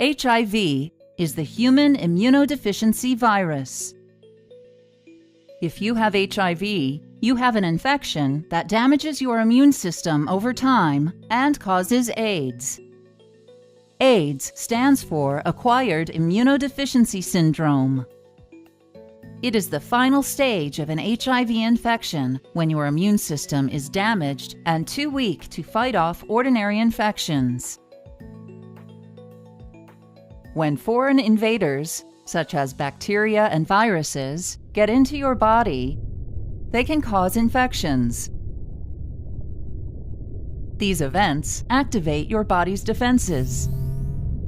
HIV is the human immunodeficiency virus. If you have HIV, you have an infection that damages your immune system over time and causes AIDS. AIDS stands for Acquired Immunodeficiency Syndrome. It is the final stage of an HIV infection when your immune system is damaged and too weak to fight off ordinary infections. When foreign invaders, such as bacteria and viruses, get into your body, they can cause infections. These events activate your body's defenses.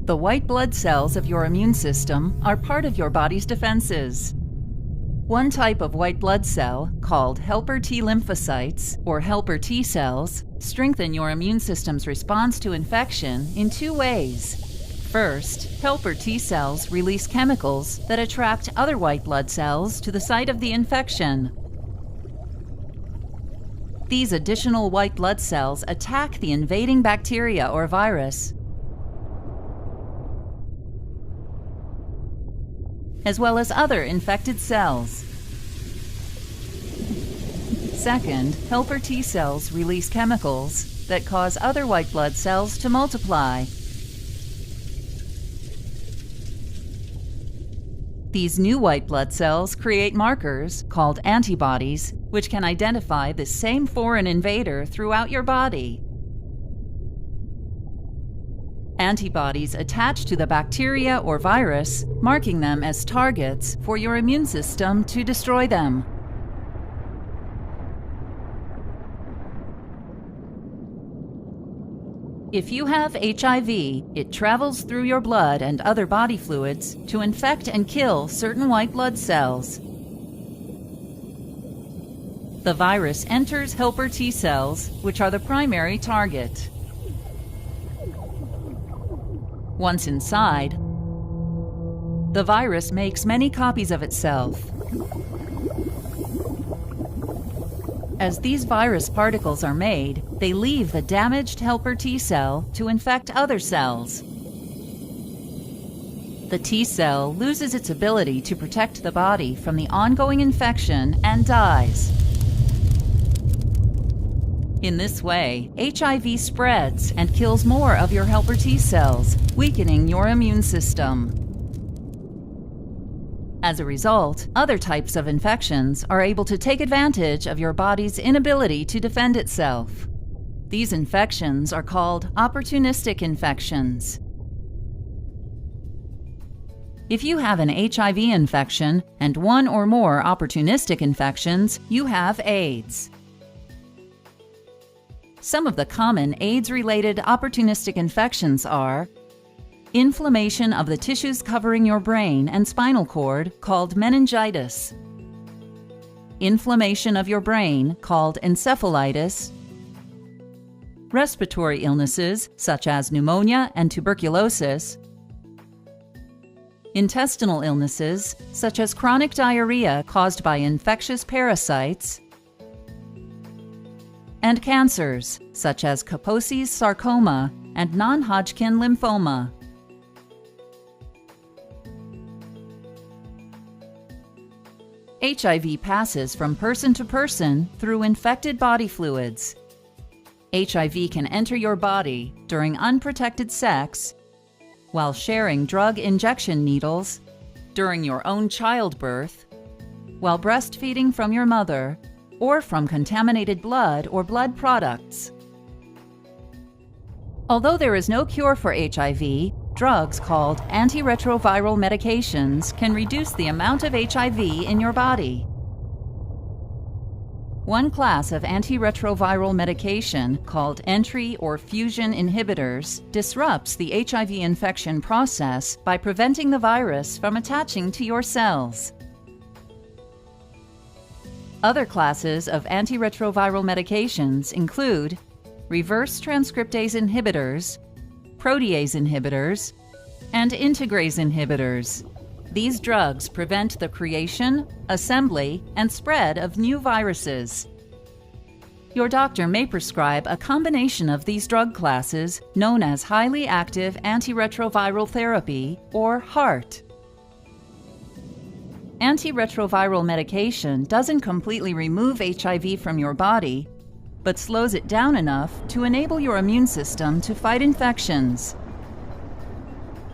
The white blood cells of your immune system are part of your body's defenses. One type of white blood cell, called helper T lymphocytes, or helper T cells, strengthen your immune system's response to infection in two ways. First, helper T cells release chemicals that attract other white blood cells to the site of the infection. These additional white blood cells attack the invading bacteria or virus, as well as other infected cells. Second, helper T cells release chemicals that cause other white blood cells to multiply. These new white blood cells create markers, called antibodies, which can identify the same foreign invader throughout your body. Antibodies attach to the bacteria or virus, marking them as targets for your immune system to destroy them. If you have HIV, it travels through your blood and other body fluids to infect and kill certain white blood cells. The virus enters helper T cells, which are the primary target. Once inside, the virus makes many copies of itself. As these virus particles are made, they leave the damaged helper T cell to infect other cells. The T cell loses its ability to protect the body from the ongoing infection and dies. In this way, HIV spreads and kills more of your helper T cells, weakening your immune system. As a result, other types of infections are able to take advantage of your body's inability to defend itself. These infections are called opportunistic infections. If you have an HIV infection and one or more opportunistic infections, you have AIDS. Some of the common AIDS-related opportunistic infections are inflammation of the tissues covering your brain and spinal cord, called meningitis, inflammation of your brain, called encephalitis, respiratory illnesses, such as pneumonia and tuberculosis, intestinal illnesses, such as chronic diarrhea caused by infectious parasites, and cancers, such as Kaposi's sarcoma and non-Hodgkin lymphoma. HIV passes from person to person through infected body fluids. HIV can enter your body during unprotected sex, while sharing drug injection needles, during your own childbirth, while breastfeeding from your mother, or from contaminated blood or blood products. Although there is no cure for HIV, drugs called antiretroviral medications can reduce the amount of HIV in your body. One class of antiretroviral medication, called entry or fusion inhibitors, disrupts the HIV infection process by preventing the virus from attaching to your cells. Other classes of antiretroviral medications include reverse transcriptase inhibitors, protease inhibitors, and integrase inhibitors. These drugs prevent the creation, assembly, and spread of new viruses. Your doctor may prescribe a combination of these drug classes known as highly active antiretroviral therapy, or HAART. Antiretroviral medication doesn't completely remove HIV from your body, but slows it down enough to enable your immune system to fight infections.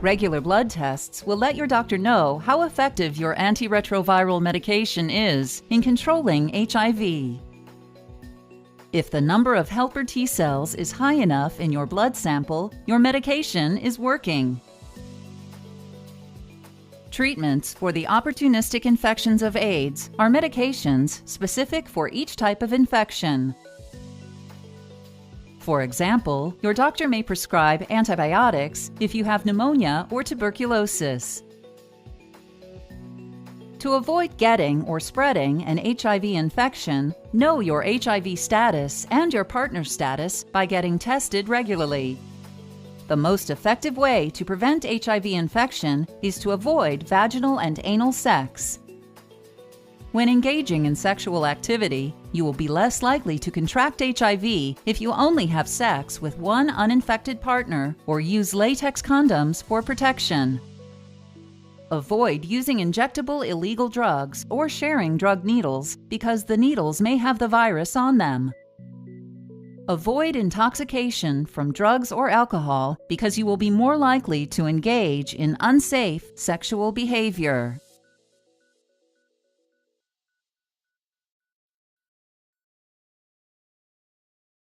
Regular blood tests will let your doctor know how effective your antiretroviral medication is in controlling HIV. If the number of helper T cells is high enough in your blood sample, your medication is working. Treatments for the opportunistic infections of AIDS are medications specific for each type of infection. For example, your doctor may prescribe antibiotics if you have pneumonia or tuberculosis. To avoid getting or spreading an HIV infection, know your HIV status and your partner's status by getting tested regularly. The most effective way to prevent HIV infection is to avoid vaginal and anal sex. When engaging in sexual activity, you will be less likely to contract HIV if you only have sex with one uninfected partner or use latex condoms for protection. Avoid using injectable illegal drugs or sharing drug needles because the needles may have the virus on them. Avoid intoxication from drugs or alcohol because you will be more likely to engage in unsafe sexual behavior.